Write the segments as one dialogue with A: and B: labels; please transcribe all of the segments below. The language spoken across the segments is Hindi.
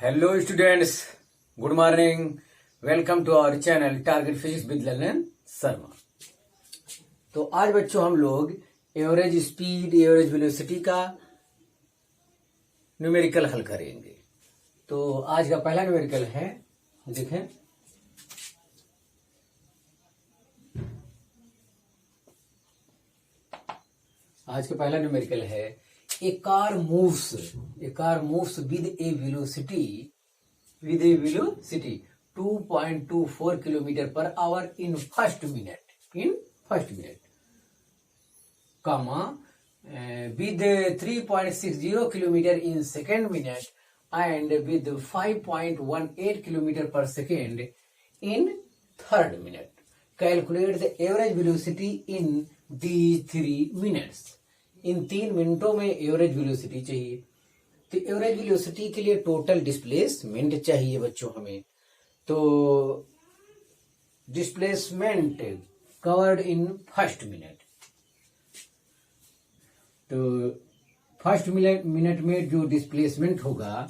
A: Hello students, good morning. Welcome to our channel target physics with Lalan Sharma. तो आज बच्चों हम लोग एवरेज स्पीड, एवरेज वेलोसिटी का न्यूमेरिकल हल करेंगे। तो आज का पहला न्यूमेरिकल है, देखें, आज का पहला न्यूमेरिकल है a car moves with a velocity 2.24 kilometre per hour in first minute, comma with 3.60 kilometer in second minute and with 5.18 kilometer per second in third minute. Calculate the average velocity in these 3 minutes. इन 3 मिनटों में एवरेज वेलोसिटी चाहिए। तो एवरेज वेलोसिटी के लिए टोटल डिस्प्लेसमेंट चाहिए बच्चों हमें। तो displacement covered in first minute, तो फर्स्ट मिनट में जो डिस्प्लेसमेंट होगा,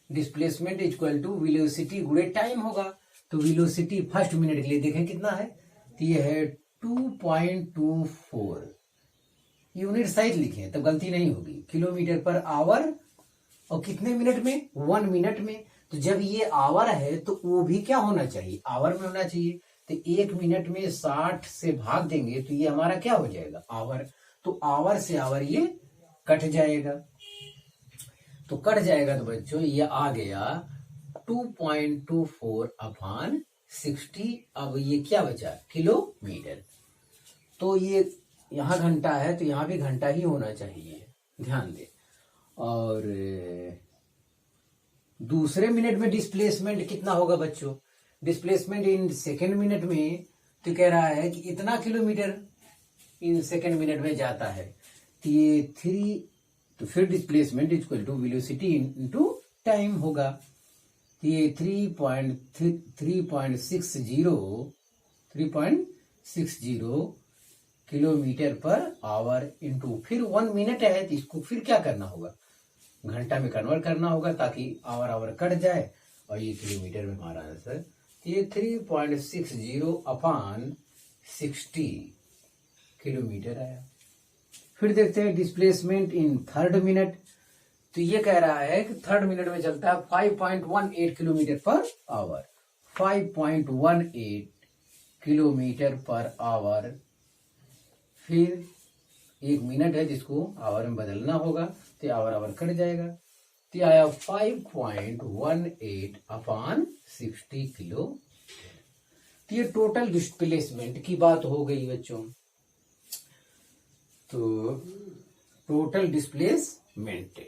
A: डिस्प्लेसमेंट इक्वल टू वेलोसिटी गुणे टाइम होगा। तो वेलोसिटी फर्स्ट मिनट के लिए देखें कितना है, तो ये है 2.24। यूनिट साइज लिखे तब गलती नहीं होगी, किलोमीटर पर आवर, और कितने मिनट में, 1 मिनट में। तो जब ये आवर है तो वो भी क्या होना चाहिए, आवर में होना चाहिए। तो 1 मिनट में 60 से भाग देंगे तो ये हमारा क्या हो जाएगा, आवर। तो आवर से आवर ये कट जाएगा, तो कट जाएगा तो बच्चों ये आ गया 2.24/60। अब ये क्या बचा, किलोमीटर। तो ये यहाँ घंटा है तो यहाँ भी घंटा ही होना चाहिए, ध्यान दे। और दूसरे मिनट में डिस्प्लेसमेंट कितना होगा बच्चों, डिस्प्लेसमेंट इन सेकेंड मिनट में तो कह रहा है कि इतना किलोमीटर इन सेकेंड मिनट में जाता है। तो ये 3, तो फिर displacement equal to velocity into time होगा। तो ये 3.60 किलोमीटर पर आवर इंटू फिर 1 मिनट है तो इसको फिर क्या करना होगा, घंटा में कन्वर्ट करना होगा ताकि आवर कट जाए और ये किलोमीटर में हमारा आंसर। ये 3.60/60 किलोमीटर आया। फिर देखते हैं डिस्प्लेसमेंट इन थर्ड मिनट। तो ये कह रहा है कि थर्ड मिनट में चलता है 5.18 kilometre per our, 5.18 kilometre per our. फिर 1 मिनट है जिसको आवर में बदलना होगा तो आवर कट जाएगा। तो आया 5.18/60 किलो। तो ये टोटल डिस्प्लेसमेंट की बात हो गई बच्चों। तो टोटल डिस्प्लेसमेंट,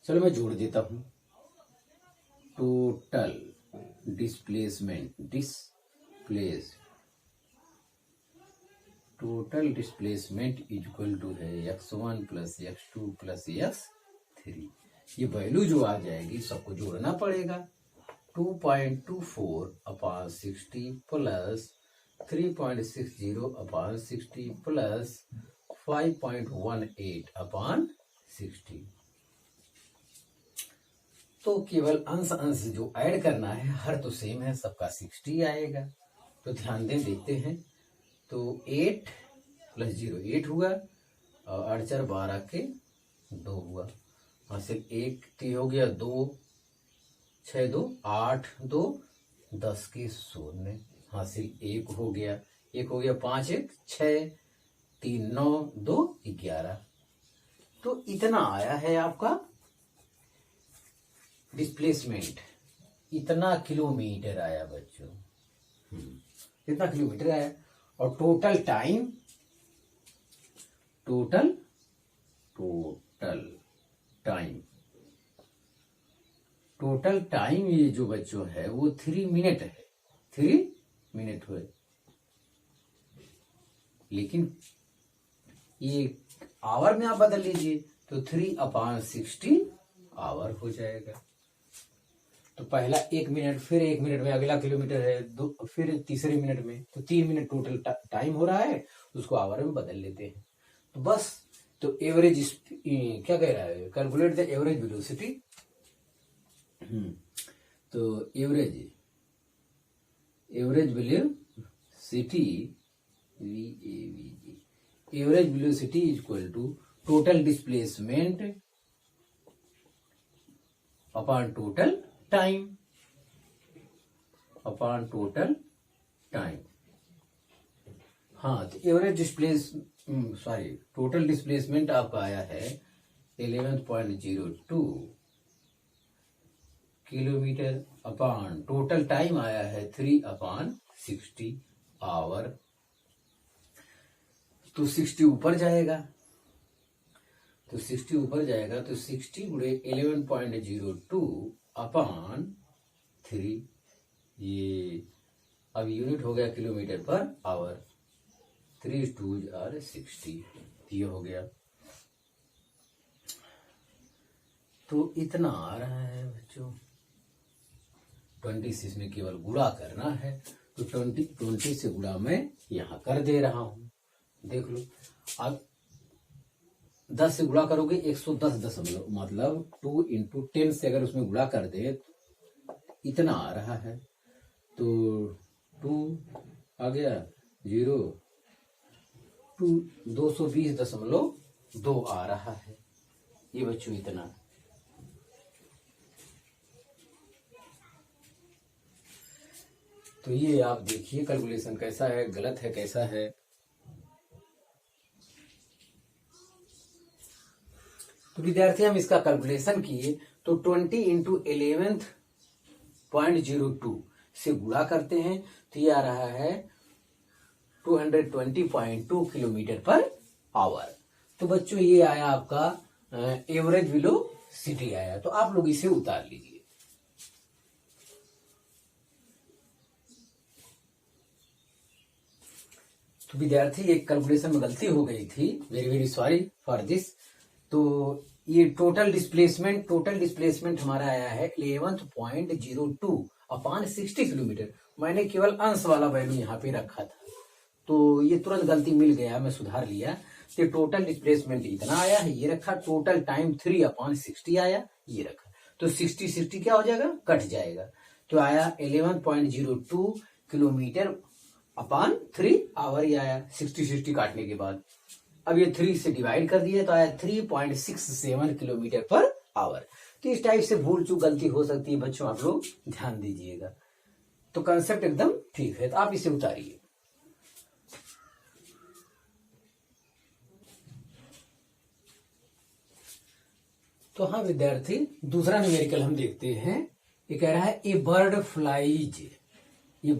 A: चलो मैं जोड़ देता हूं, total displacement, total displacement equal to है x1 plus x2 plus x3। ये वैल्यू जो आ जाएगी सबको जोड़ना पड़ेगा। 2.24/60 प्लस 3.60/60 प्लस 5.18/60। तो केवल अंश जो ऐड करना है, हर तो सेम है, सबका 60 आएगा। तो ध्यान दें, देखते हैं। तो 8 + 0 8 हुआ और 8 4 12 के 2 हुआ, हासिल 1 3 हो गया, 2 6 2 8 2 10 के 0, हासिल 1 हो गया, 5 1 6 3 9 2 11। तो इतना आया है आपका डिस्प्लेसमेंट, इतना किलोमीटर आया बच्चों, इतना किलोमीटर आया। और टोटल टाइम ये जो बच्चों है वो 3 मिनट है, 3 मिनट हुए। लेकिन ये आवर में आप बदल लीजिए तो 3/60 आवर हो जाएगा। तो पहला 1 मिनट, फिर 1 मिनट में अगला किलोमीटर है, फिर तीसरे मिनट में, तो 3 मिनट टोटल टाइम हो रहा है, उसको आवर में बदल लेते हैं। तो बस, तो एवरेज क्या कह रहा है, कैलकुलेट द एवरेज वेलोसिटी तो average velocity average velocity is equal to total displacement upon total time हाँ, तो एवरेज टोटल डिस्प्लेसमेंट आपका आया है 11.02 किलोमीटर अपॉन टोटल टाइम आया है 3/60 आवर। तो 60 ऊपर जाएगा, तो 60 गुणे 11.02 अपॉन 3, ये अब यूनिट हो गया किलोमीटर पर आवर। 3 2 are 60, ये हो गया। तो इतना आ रहा है बच्चों। 20 से इसमें केवल गुणा करना है, तो 20 से गुणा मैं यहां कर दे रहा हूं। देख लो, अब 10 से गुणा करोगे 110 मतलब 2 × 10 से अगर उसमें गुणा कर दे तो इतना आ रहा है। तो 2 आ गया 0 2 220.2 आ रहा है। ये बच्चों इतना। तो ये आप देखिए कैलकुलेशन कैसा है, गलत है कैसा है। तो विद्यार्थी हम इसका कैलकुलेशन किए तो 20 × 11.02 से गुणा करते हैं तो ये आ रहा है 220.2 किलोमीटर पर आवर। तो बच्चों ये आया आपका एवरेज वेलोसिटी आया। तो आप लोग इसे उतार लीजिए। तो विद्यार्थी एक कैलकुलेशन में गलती हो गई थी, very very sorry for this. तो ये टोटल डिस्प्लेसमेंट हमारा आया है 11.02 अपॉन 60 किलोमीटर। मैंने केवल अंश वाला वैल्यू यहाँ पे रखा था, तो ये तुरंत गलती मिल गया, मैं सुधार लिया। तो टोटल डिस्प्लेसमेंट इतना आया है, ये रखा। टोटल टाइम 3/60 आया, ये रखा। तो 60 क्या हो जाएगा, कट जाएगा। तो आया 11.02 किलोमीटर अपॉन 3 आवर ही आया 60 काटने के बाद। अब ये 3 से डिवाइड कर दिया तो आया 3.67 किलोमीटर पर आवर। तो इस टाइप से भूल चूक गलती हो सकती है बच्चों, आप लोग ध्यान दीजिएगा। तो कंसेप्ट एकदम ठीक है, तो आप इसे उतारिए। तो हाँ विद्यार्थी, दूसरा न्यूमेरिकल हम देखते हैं। ये कह रहा है ए बर्ड फ्लाइज। ये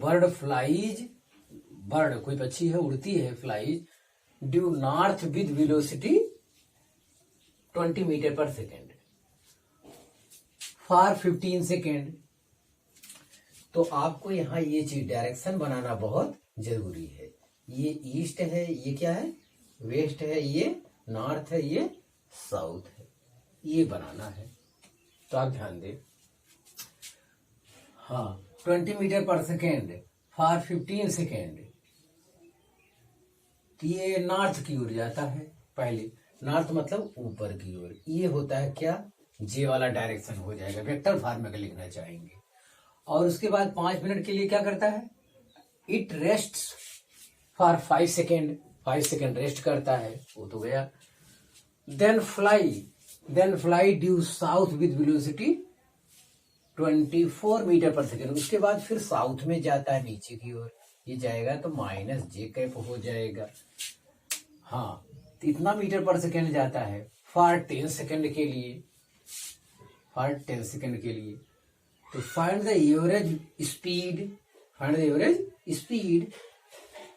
A: बर्ड कोई पक्षी है, उड़ती है, flies due north with velocity 20 meter पर सेकेंड फॉर 15 सेकेंड। तो आपको यहाँ ये चीज डायरेक्शन बनाना बहुत जरूरी है। ये ईस्ट है, ये क्या है, वेस्ट है, ये नॉर्थ है, ये साउथ है, ये बनाना है। तो आप ध्यान दें। हाँ, 20 मीटर पर सेकेंड फॉर 15 सेकेंड। तो ये नॉर्थ की ओर जाता है। पहले नॉर्थ मतलब ऊपर की ओर। ये होता है क्या, जे वाला डायरेक्शन हो जाएगा, वेक्टर फॉर्म में लिखना चाहेंगे। और उसके बाद 5 मिनट के लिए क्या करता है, it rest for 5 second. 5 second rest करता है, वो तो गया। Then fly due south with velocity 24 meter पर सेकेंड। उसके बाद फिर साउथ में जाता है, नीचे की ओर ये जाएगा, तो -j हो जाएगा। हाँ, तो इतना मीटर पर सेकेंड जाता है फॉर 10 सेकेंड के लिए। तो find the average speed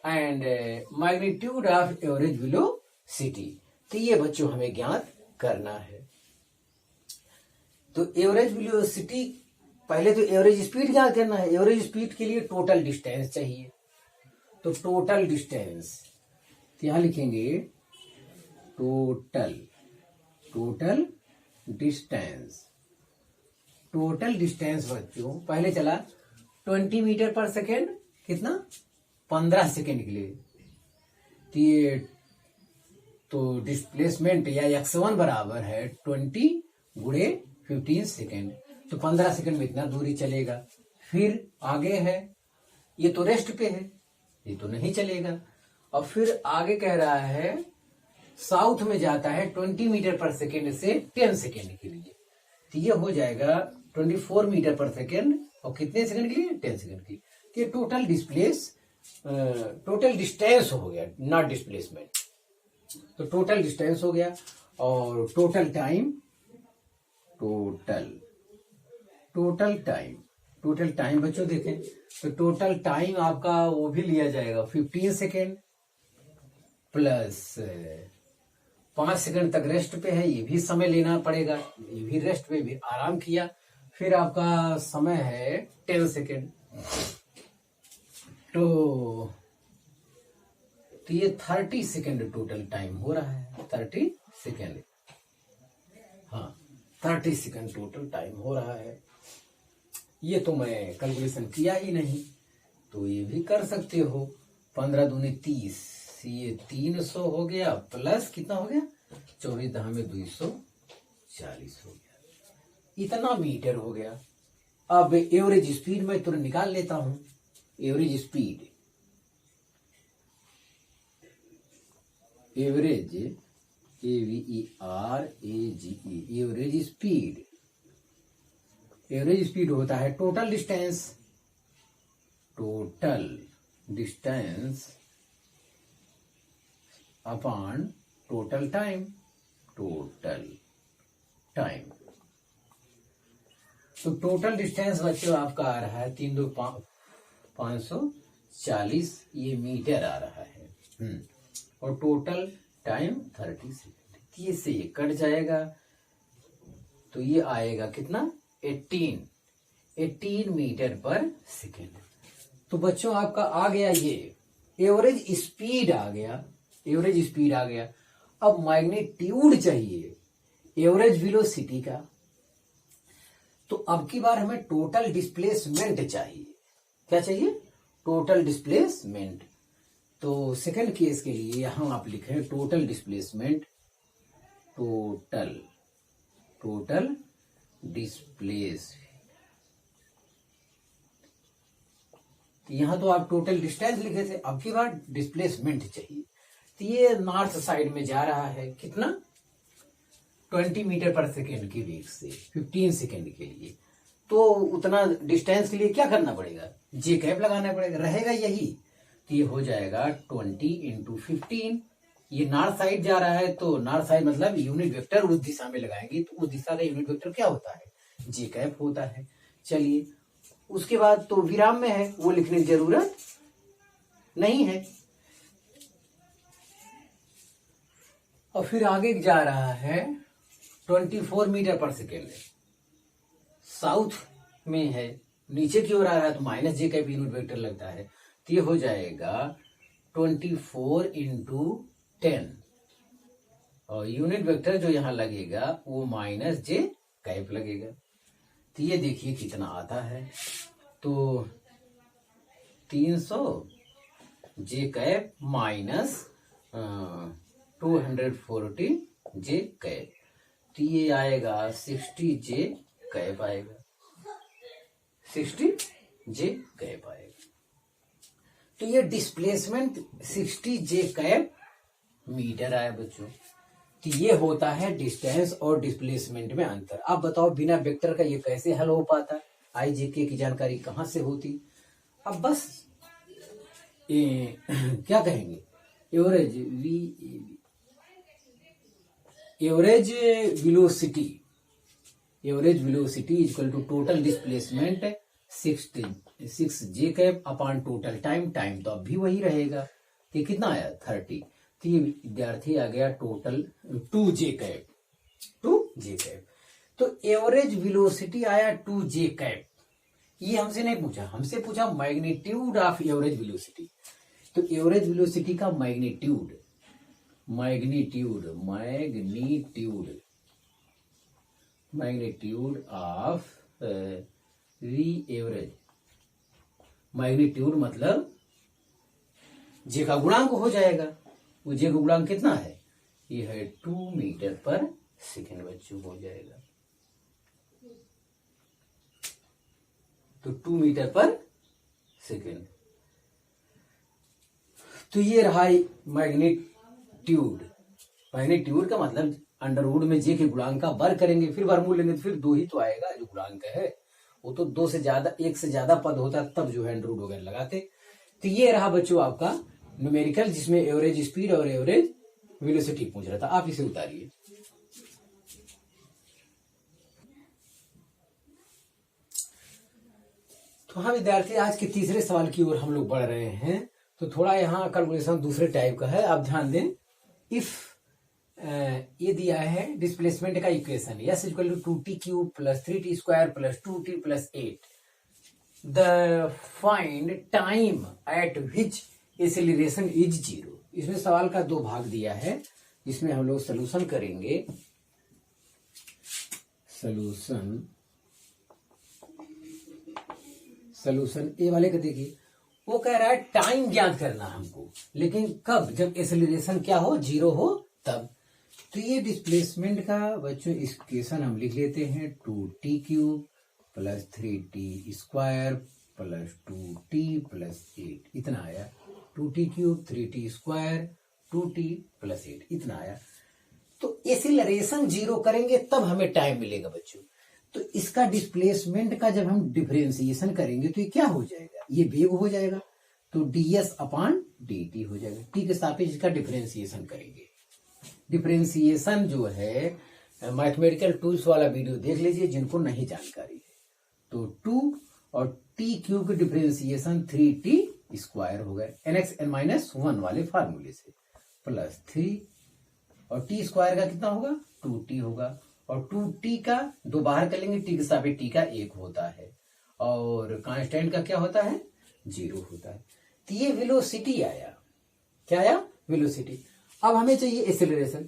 A: and magnitude of average velocity. तो ये बच्चों हमें ज्ञात करना है। तो एवरेज वेलोसिटी, पहले तो एवरेज स्पीड ज्ञात करना है। एवरेज स्पीड के लिए टोटल डिस्टेंस चाहिए। तो टोटल डिस्टेंस, तो यहां लिखेंगे टोटल डिस्टेंस बच्चों पहले चला 20 मीटर पर सेकेंड, कितना, 15 सेकेंड के लिए। तो ये तो डिस्प्लेसमेंट या x1 बराबर है 20 गुणे 15 सेकेंड। तो 15 सेकंड में इतना दूरी चलेगा। फिर आगे है, ये तो रेस्ट पे है, ये तो नहीं चलेगा। और फिर आगे कह रहा है साउथ में जाता है 20 मीटर पर सेकेंड से 10 सेकेंड के लिए, तो ये हो जाएगा 24 मीटर पर सेकेंड, और कितने सेकंड के लिए? 10 सेकंड के लिए। तो ये टोटल डिस्टेंस हो गया, नॉट डिस्प्लेसमेंट। तो टोटल डिस्टेंस हो गया, और टोटल टाइम बच्चों देखें तो टोटल टाइम आपका वो भी लिया जाएगा 15 सेकेंड प्लस 5 सेकंड तक रेस्ट पे है, ये भी समय लेना पड़ेगा, ये भी रेस्ट पे भी आराम किया। फिर आपका समय है 10 सेकेंड, तो ये 30 सेकेंड टोटल टाइम हो रहा है। 30 सेकेंड, हाँ 30 सेकेंड टोटल टाइम हो रहा है। ये तो मैं कैलकुलेशन किया ही नहीं, तो ये भी कर सकते हो। 15 दूनी 30, ये 300 हो गया, प्लस कितना हो गया? 24 दहा में 240 हो गया। इतना मीटर हो गया। अब एवरेज स्पीड मैं तुरंत निकाल लेता हूं। Average speed, average AVERAGE, average speed होता है total distance upon total time. तो टोटल डिस्टेंस बच्चों आपका आ रहा है 3 2 540, ये मीटर आ रहा है। और टोटल टाइम 30 सेकेंड। 30 से ये कट जाएगा, तो ये आएगा कितना? 18 मीटर पर सेकेंड। तो बच्चों आपका आ गया ये एवरेज स्पीड आ गया, अब मैग्नीट्यूड चाहिए एवरेज वेलोसिटी का। तो अब की बार हमें टोटल डिस्प्लेसमेंट चाहिए। क्या चाहिए? Total displacement. तो सेकंड केस के लिए यहां आप लिखें टोटल डिस्प्लेसमेंट, टोटल डिस्प्लेस। यहां तो आप टोटल डिस्टेंस लिखे थे, अब की बार डिस्प्लेसमेंट चाहिए। तो ये नॉर्थ साइड में जा रहा है, कितना? 20 मीटर पर सेकेंड की वेग से 15 सेकेंड के लिए। तो उतना डिस्टेंस के लिए क्या करना पड़ेगा? जे कैप लगाना पड़ेगा, रहेगा यही। तो ये हो जाएगा 20 × 15। ये नॉर्थ साइड जा रहा है, तो नॉर्थ साइड मतलब यूनिट वेक्टर उस दिशा में लगाएंगे, तो उस दिशा का यूनिट वेक्टर क्या होता है? जे कैप होता है। चलिए, उसके बाद तो विराम में है, वो लिखने की जरूरत नहीं है। और फिर आगे जा रहा है 24 मीटर पर सेकेंड, साउथ में है, नीचे की ओर आ रहा है, तो माइनस जे कैप यूनिट वेक्टर लगता है। तो ये हो जाएगा 24 × 10, और यूनिट वेक्टर जो यहां लगेगा वो माइनस जे कैप लगेगा। तो ये देखिए कितना आता है, तो 300 जे कैप माइनस 240 जे कैप, तो ये आएगा 60 जे कैप आएगा, 60 जे कैप आएगा। तो ये डिस्प्लेसमेंट 60 जे कैप मीटर आया बच्चों। तो ये होता है डिस्टेंस और डिस्प्लेसमेंट में अंतर। आप बताओ बिना वेक्टर का ये कैसे हल हो पाता? IGK की जानकारी कहां से होती? अब बस क्या कहेंगे, average velocity equal to total displacement 6 j cap upon total time तो अब भी वही रहेगा। तो कितना आया? 30। तो ये विद्यार्थी आ गया टोटल 2 जे कैप। तो एवरेज वेलोसिटी आया 2 जे कैप। ये हमसे नहीं पूछा, हमसे पूछा मैग्नीट्यूड ऑफ एवरेज वेलोसिटी। तो एवरेज वेलोसिटी का magnitude of v average, magnitude मतलब जे का गुणांक हो जाएगा। वो जे का गुणांक कितना है? ये है 2 मीटर पर सेकेंड बच्चों हो जाएगा। तो 2 मीटर पर सेकेंड। तो ये रहा मैग्नीट्यूड। मैग्नीट्यूड का मतलब अंडरवुड में जे के गुणांक का वर्ग करेंगे, फिर वर्गमूल लेंगे तो फिर 2 ही तो आएगा जो गुणांक है। वो तो 2 से ज्यादा, 1 से ज्यादा पद होता तब जो है अंडरवुड वगैरह लगाते। तो ये रहा बच्चों आपका न्यूमेरिकल, जिसमें एवरेज स्पीड और एवरेज वेलोसिटी पूछ रहा था। आप इसे उतारिए। तो हाँ विद्यार्थी, आज के तीसरे सवाल की ओर हम लोग बढ़ रहे हैं। तो थोड़ा यहाँ कैलकुलेशन दूसरे टाइप का है, आप ध्यान दें। इफ ये दिया है डिस्प्लेसमेंट का equation, S equal to 2t cube plus 3t square plus 2t plus 8, the find time at which acceleration is 0। इसमें सवाल का 2 भाग दिया है, जिसमें हम लोग सोल्यूशन करेंगे। सोल्यूशन ए वाले का देखिए, वो कह रहा है टाइम ज्ञात करना हमको, लेकिन कब? जब एक्सेलरेशन क्या हो, 0 हो तब। तो ये डिस्प्लेसमेंट का बच्चों इक्वेशन हम लिख लेते हैं, 2t cube plus 3t square plus 2t plus 8, इतना आया। 2t cube 3t square 2t plus 8, इतना आया। तो एक्सेलरेशन 0 करेंगे तब हमें टाइम मिलेगा बच्चों। तो इसका डिस्प्लेसमेंट का जब हम डिफरेंशिएशन करेंगे तो ये क्या हो जाएगा, ये वेग हो जाएगा। तो ds अपॉन dt हो जाएगा। t के सापेक्ष इसका डिफरेंशिएशन करेंगे। डिफरेंशिएशन जो है मैथमेटिकल टूल्स वाला वीडियो देख लीजिए जिनको नहीं जानकारी है। तो 2 और t क्यूब के डिफरेंशिएशन 3t स्क्वायर हो गए nx n-1 वाले फार्मूले से, प्लस 3 और t स्क्वायर का कितना होगा, 2t होगा। और 2t का 2 बाहर कर लेंगे, t के सापेक्ष t का 1 होता है, और कांस्टेंट का क्या होता है, 0 होता है। तो ये वेलोसिटी आया। क्या आया, वेलोसिटी। अब हमें चाहिए एक्सेलरेशन।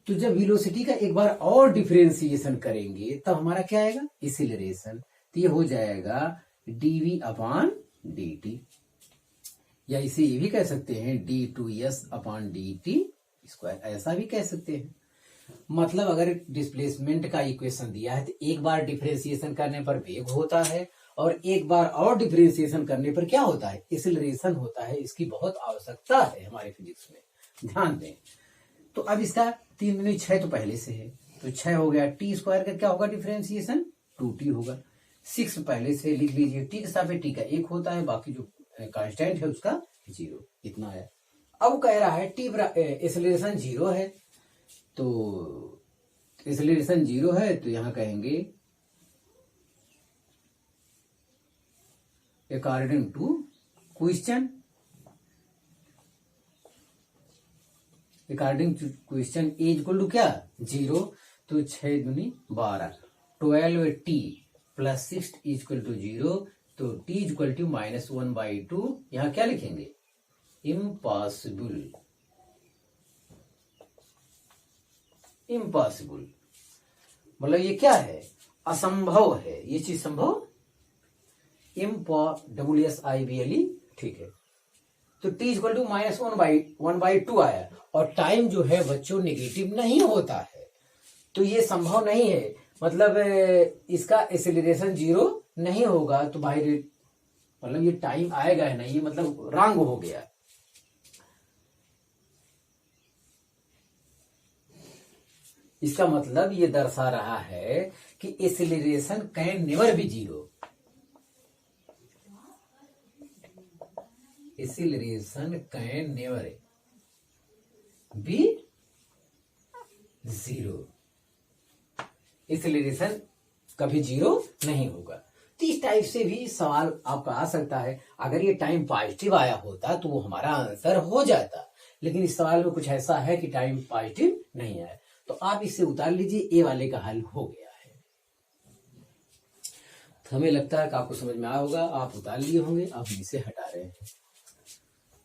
A: तो जब वेलोसिटी का एक बार और डिफरेंशिएशन करेंगे तब हमारा क्या आएगा, एक्सेलरेशन। तो ये हो जाएगा dv अपॉन dt, या इसे ये भी कह सकते हैं d2s अपॉन dt स्क्वायर, ऐसा भी कह सकते हैं। मतलब अगर डिस्प्लेसमेंट का इक्वेशन दिया है तो एक बार डिफरेंशिएशन करने पर वेग होता है, और एक बार और डिफरेंशिएशन करने पर क्या होता है, एक्सेलरेशन होता है। इसकी बहुत आवश्यकता है हमारे फिजिक्स में, ध्यान दें। तो अब इसका 3 दूनी 6 तो पहले से है, तो 6 हो गया। टी स्क्वायर का क्या होगा डिफरेंशिएशन, 2t होगा। 6 पहले से लिख लीजिए, टी के सापेक्ष टी का 1 होता है, बाकी जो कांस्टेंट है उसका 0, इतना है। अब कह रहा है टी एक्सेलरेशन 0 है, तो एक्सेलरेशन 0 है तो यहां कहेंगे according to question, according to question a equal to क्या, 0। तो 6 दूनी 12, 12t प्लस 6 इक्वल टू 0। तो t इक्वल टू -1/2, यहां क्या लिखेंगे, इम्पॉसिबल। इम्पॉसिबल मतलब ये क्या है, असंभव है, ये चीज संभव, WSIBLE, ठीक है। तो t इक्वल टू -1/2 आया, और टाइम जो है बच्चों नेगेटिव नहीं होता है, तो ये संभव नहीं है। मतलब इसका एक्सेलरेशन 0 नहीं होगा, तो भाई मतलब ये टाइम आएगा है ना, ये मतलब रॉन्ग हो गया। इसका मतलब ये दर्शा रहा है कि acceleration can never be 0। Acceleration can never be 0। Acceleration कभी 0 नहीं होगा। तो इस टाइप से भी सवाल आपका आ सकता है। अगर ये टाइम पॉजिटिव आया होता तो वो हमारा आंसर हो जाता, लेकिन इस सवाल में कुछ ऐसा है कि टाइम पॉजिटिव नहीं आया, तो आप इसे उतार लीजिए, ए वाले का हल हो गया है। तो हमें लगता है कि आपको समझ में आया होगा, आप उतार लिए होंगे। अब इसे हटा रहे हैं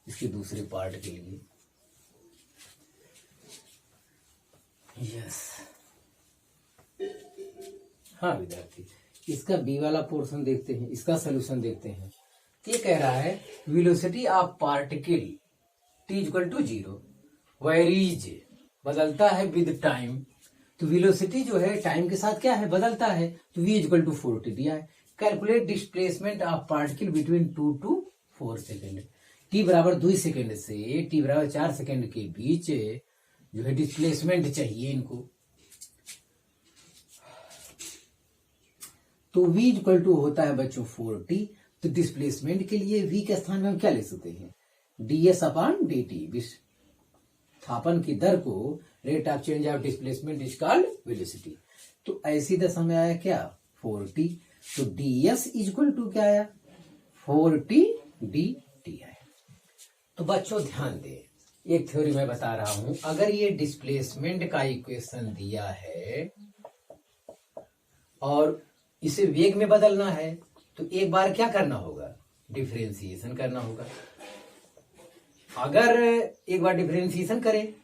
A: इसके दूसरे पार्ट के लिए। यस, हाँ विद्यार्थी, इसका बी वाला पोर्शन देखते हैं, इसका सोल्यूशन देखते हैं। ये कह रहा है velocity of particle t equal to 0 varies, बदलता है विद टाइम। तो वेलोसिटी जो है टाइम के साथ क्या है, बदलता है। तो v इक्वल टू 4t दिया है, calculate displacement of particle between 2 to 4 second. T बराबर 2 सेकेंड से टी बराबर 4 सेकेंड के बीच जो है डिस्प्लेसमेंट चाहिए इनको। तो v इक्वल टू होता है बच्चों 4t। तो डिस्प्लेसमेंट के लिए v के स्थान में हम क्या ले सकते हैं, ds अपॉन dt। विस्थापन की दर को rate of change of displacement is called velocity. तो ऐसी दशा में आया क्या 4t। तो ds इक्वल टू क्या आया 4t dt आया। तो बच्चों ध्यान दें, एक थ्योरी मैं बता रहा हूं, अगर ये डिस्प्लेसमेंट का इक्वेशन दिया है और इसे वेग में बदलना है तो एक बार क्या करना होगा, डिफरेंशिएशन करना होगा। अगर एक बार डिफरेंशिएशन करें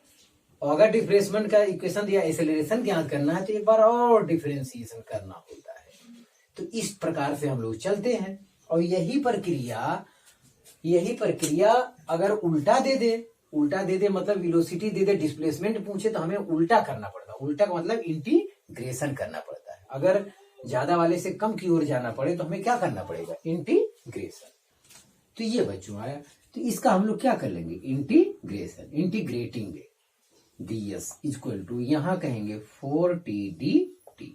A: और अगर डिस्प्लेसमेंट का इक्वेशन दिया एक्सेलरेशन ज्ञात करना है तो एक बार और डिफरेंशिएशन करना होता है। तो इस प्रकार से हम लोग चलते हैं और यही प्रक्रिया अगर उल्टा दे दे मतलब वेलोसिटी दे दे डिस्प्लेसमेंट पूछे तो हमें उल्टा करना पड़ता है। उल्टा का मतलब इंटीग्रेशन करना पड़ता है। अगर ज्यादा वाले से कम की ओर जाना पड़े तो हमें क्या करना पड़ेगा, इंटीग्रेशन। तो ये बच्चों आया। तो इसका हम लोग क्या कर लेंगे, इंटीग्रेटिंग ds इक्वल टू यहां कहेंगे 4t dt।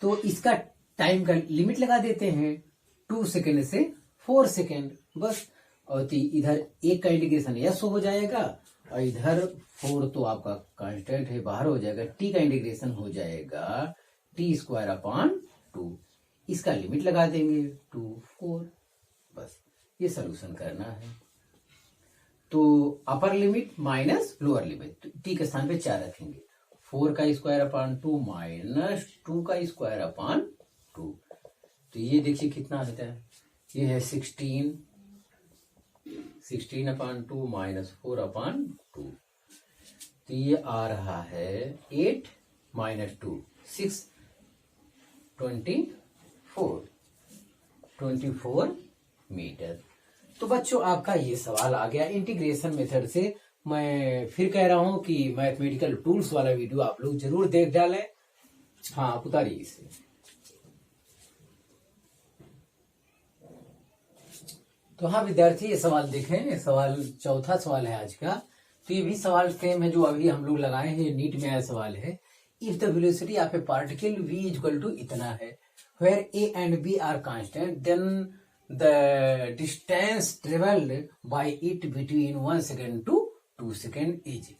A: तो इसका टाइम का लिमिट लगा देते हैं 2 सेकेंड से 4 सेकेंड बस। और इधर एक का इंटीग्रेशन s हो जाएगा और इधर 4 तो आपका कांस्टेंट है बाहर हो जाएगा, t का इंटीग्रेशन हो जाएगा t स्क्वायर अपॉन 2। इसका लिमिट लगा देंगे 2 4 बस। ये सोल्यूशन करना है। तो upper limit minus lower limit, तो टी के स्थान पे 4 रखेंगे। 4 का स्क्वायर अपॉन 2 माइनस 2 का स्क्वायर अपॉन 2। तो ये देखिए कितना आता है, ये है 16 अपॉन 2 माइनस 4 अपॉन 2। तो ये आ रहा है 8 माइनस 2 6 24 मीटर। तो बच्चों आपका ये सवाल आ गया इंटीग्रेशन मेथड से। मैं फिर कह रहा हूं कि मैथमेटिकल टूल्स वाला वीडियो आप लोग जरूर देख डालें। हाँ आप उतारिए इसे। तो हाँ विद्यार्थी ये सवाल देखें, ये सवाल चौथा सवाल है आज का। तो ये भी सवाल सेम है जो अभी हम लोग लगाए हैं, ये नीट में आया सवाल है। If the velocity of a particle v equal to इतना है, where a and b are constant, then the distance traveled by it between 1 second to 2 second is।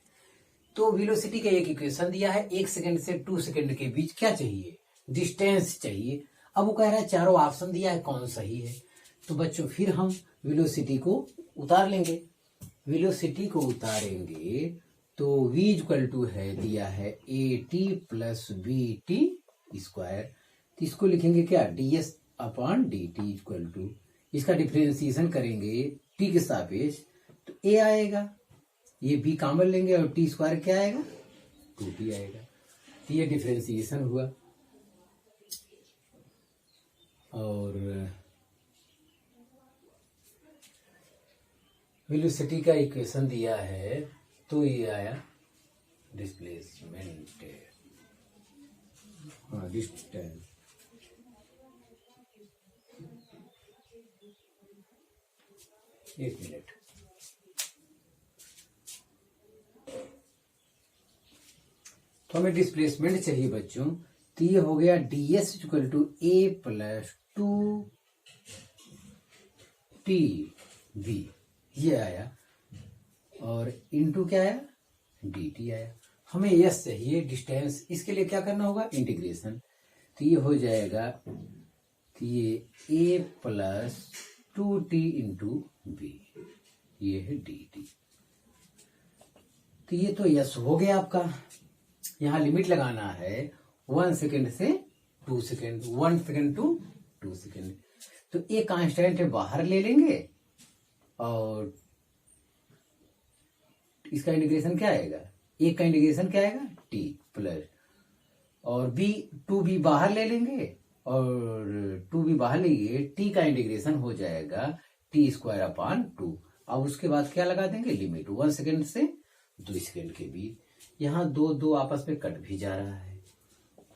A: तो वेलोसिटी का एक इक्वेशन दिया है, 1 सेकंड से 2 सेकंड के बीच क्या चाहिए, डिस्टेंस चाहिए। अब वो कह रहा है चारों ऑप्शन दिया है कौन सही है। तो बच्चों फिर हम वेलोसिटी को उतार लेंगे। वेलोसिटी को उतारेंगे तो v इक्वल टू है दिया है at प्लस bt स्क्वायर। तो इसको लिखेंगे क्या, ds upon dt equal to, इसका डिफरेंशिएशन करेंगे t के सापेक्ष तो a आएगा, ये b कॉमन लेंगे और t स्क्वायर क्या आएगा 2t आएगा। तो ये डिफरेंशिएशन हुआ। और वेलोसिटी का इक्वेशन दिया है तो ये आया डिस्प्लेसमेंट, हाँ डिस्टेंस। एक मिनट, तो हमें डिस्प्लेसमेंट चाहिए बच्चों। तो ये हो गया ds इक्वल टू a प्लस 2tv ये आया और इनटू क्या आया dt आया। हमें यस चाहिए डिस्टेंस, इसके लिए क्या करना होगा इंटीग्रेशन। तो ये हो जाएगा, तो ये a plus 2t into b, ये है dt। तो ये तो यस हो गया आपका। यहां लिमिट लगाना है 1 सेकेंड से 2 सेकेंड, 1 सेकेंड टू 2 सेकेंड। तो एक कांस्टेंट बाहर ले लेंगे और इसका इंटीग्रेशन क्या आएगा, एक का इंटीग्रेशन क्या आएगा t प्लस, और b 2b बाहर ले लेंगे और 2b बाहर लेंगे, t का इंटीग्रेशन हो जाएगा t स्क्वायर अपॉन 2। अब उसके बाद क्या लगा देंगे लिमिट 1 सेकेंड से 2 सेकेंड के बीच। यहाँ दो आपस में कट भी जा रहा है।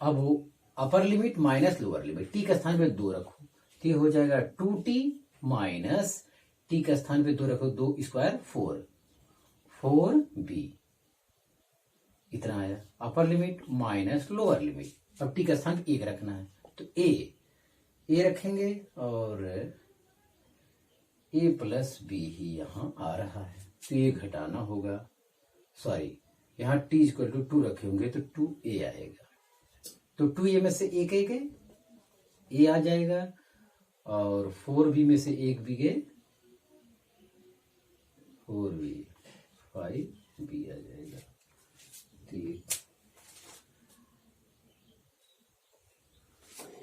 A: अब upper limit minus lower limit, T के स्थान पे 2 रखो तो ये हो जाएगा 2t माइनस टी के स्थान पे 2 रखो 2 स्क्वायर 4b इतना आया। Upper limit minus lower limit, अब टी का स्थान 1 रखना है तो ए रखेंगे और a प्लस बी ही यहाँ आ रहा है तो ये घटाना होगा, सॉरी यहाँ t इक्वल टू 2 रखे होंगे तो 2a आएगा, तो 2a में से एक गए a आ जाएगा और 4b में से एक भी गए 4b 5b आ जाएगा। ठीक,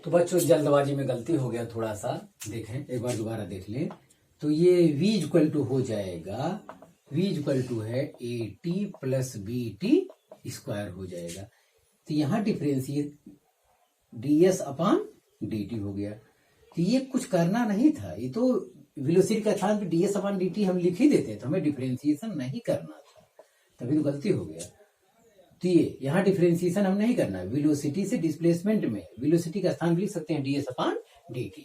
A: तो बच्चों जल्दबाजी में गलती हो गया थोड़ा सा, देखें एक बार दोबारा देख लें तो ये v इक्वल टू हो जाएगा, v इक्वल टू है at प्लस bt स्क्वायर हो जाएगा, तो यहाँ डिफरेंशिएट ds अपान dt हो गया। तो ये कुछ करना नहीं था, ये तो वेलोसिटी के स्थान पे ds अपान dt हम लिख ही देते तो हमें डिफरेंशिएशन नहीं करना था, तभी तो गलती हो गया। तो ये यहाँ डिफरेंशिएशन हम नहीं करना, वेलोसिटी से डिस्प्लेसमेंट में वेलोसिटी का स्थान भी लिख सकते हैं ds अपान dt,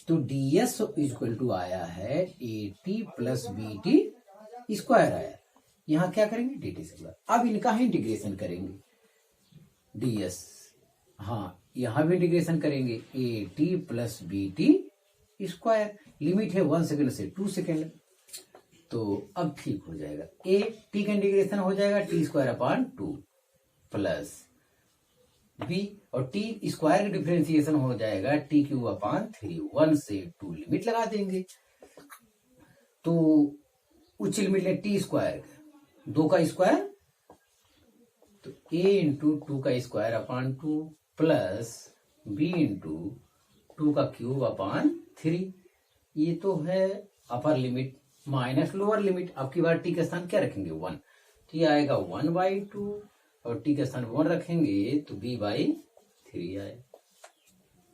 A: तो ds इक्वल टू आया है at प्लस bt स्क्वायर आया, यहाँ क्या करेंगे dt स्क्वायर, अब इनका ही इंटीग्रेशन करेंगे ds, हाँ यहाँ भी इंटीग्रेशन करेंगे at plus bt square, limit है 1 सेकेंड से 2 सेकेंड, तो अब ठीक हो जाएगा, a t का इंटीग्रेशन हो जाएगा t square upon 2 plus b और t स्क्वायर का डिफरेंशिएशन हो जाएगा t क्यूब अपान 3, 1 से 2 लिमिट लगा देंगे, तो उच्च लिमिट ले t स्क्वायर 2 का स्क्वायर तो a इंटू 2 का square upon 2 plus b into 2 का क्यूब अपान 3, ये तो है upper limit minus lower limit. अब की बार टी का स्थान क्या रखेंगे 1, तो ये आएगा 1/2 और टी का स्थान 1 रखेंगे तो b/3 आए।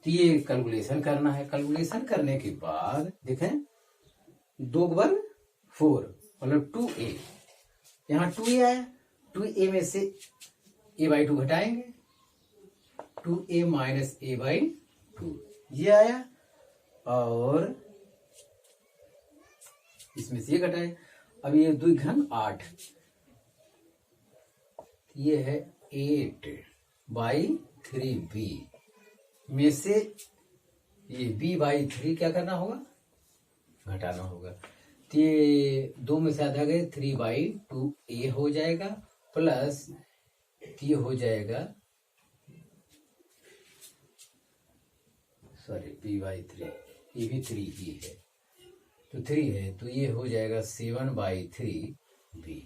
A: तो ये कैलकुलेशन करना है, कैलकुलेशन करने के बाद देखें 2 वर्ग 4 मतलब 2a, यहाँ 2a आया, 2a में से a/2 घटाएंगे 2a माइनस a/2 ये आया, और इसमें से ये घटाए, अब ये 2 घन 8, ये है 8/3b में से ये b/3 क्या करना होगा घटाना होगा, तो ये 2 में से आधा गए 3/2a हो जाएगा प्लस ये हो जाएगा सॉरी b/3, ये भी 3 ही है तो 3 है तो ये हो जाएगा 7/3b।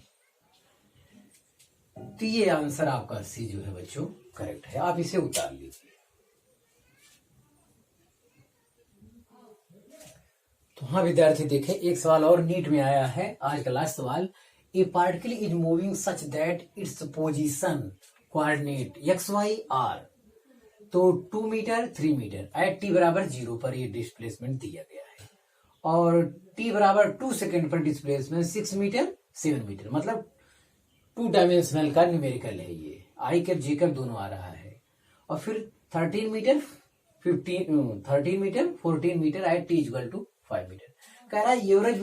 A: तो ये आंसर आपका सी जो है बच्चों करेक्ट है, आप इसे उतार लीजिए। तो हाँ विद्यार्थी देखें, एक सवाल और नीट में आया है, आज का लास्ट सवाल, ए particle is moving such that its position coordinate XY R, तो 2 मीटर 3 मीटर एट t बराबर 0 पर ये डिस्प्लेसमेंट दिया गया है, और t बराबर 2 सेकेंड पर डिस्प्लेसमेंट 6 मीटर 7 मीटर, मतलब 2 डायमेंशनल का न्यूमेरिकल है ये, आई कैप जे कैप दोनों आ रहा है, और फिर 13 meter 14 meter at t equal to 5 meter, कह रहा है एवरेज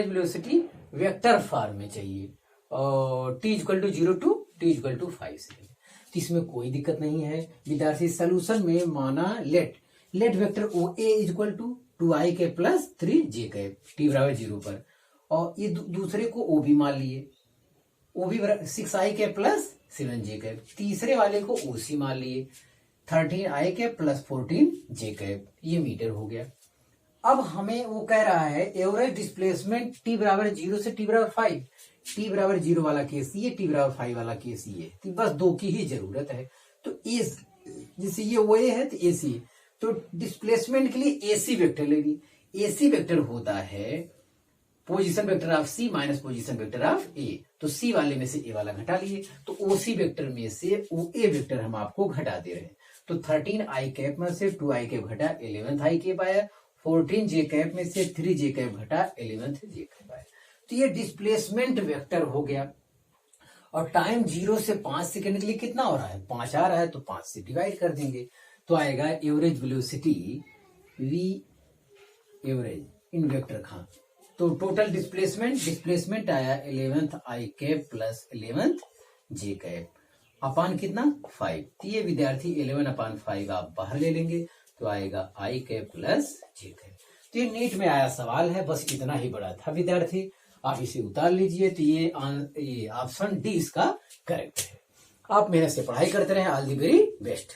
A: वेलोसिटी वेक्टर फॉर्म में चाहिए और t equal to 0 to t equal to 5 second. तो इसमें कोई दिक्कत नहीं है विद्यार्थी, सोल्यूशन में माना let vector O A equal to 2i k plus 3j के t बराबर 0 पर, और ये दूसरे को ओ भी मान लिए, ओ भी 6i के प्लस 7j के, तीसरे वाले को ओ सी मान लिए 13i के प्लस 14j के, ये मीटर हो गया। अब हमें वो कह रहा है एवरेज डिस्प्लेसमेंट t बराबर 0 से t बराबर 5, t बराबर 0 वाला केस ये, t बराबर 5 वाला केस ये, तो बस 2 की ही जरूरत है। तो इस जैसे ये वो है तो AC, तो डिस्प्लेसमेंट के लिए AC वेक्टर लेगी, AC वेक्टर होता है position vector of C minus position vector of A, तो C वाले में से A वाला घटा लिए, तो OC वेक्टर में से OA वेक्टर हम आपको घटा दे रहे हैं, तो 13i कैप में से 2i कैप घटा 11th i कैप आया, 14j कैप में से 3j कैप घटा 11th j कैप आया, तो ये डिस्प्लेसमेंट वेक्टर हो गया। और टाइम 0 से 5 सेकंड के लिए कितना हो रहा है, 5 आ रहा है, तो 5 से डिवाइड कर देंगे तो आएगा average velocity v average in vector खां। तो टोटल डिस्प्लेसमेंट आया 11th i cap plus 11th j cap अपान कितना 5। तो ये विद्यार्थी 11/5 आप बाहर ले लेंगे तो आएगा i cap plus j cap. तो ये नीट में आया सवाल है, बस इतना ही बड़ा था विद्यार्थी, आप इसे उतार लीजिए। तो ये ऑप्शन डी इसका करेक्ट है। आप मेहनत से पढ़ाई करते रहे। All the very best.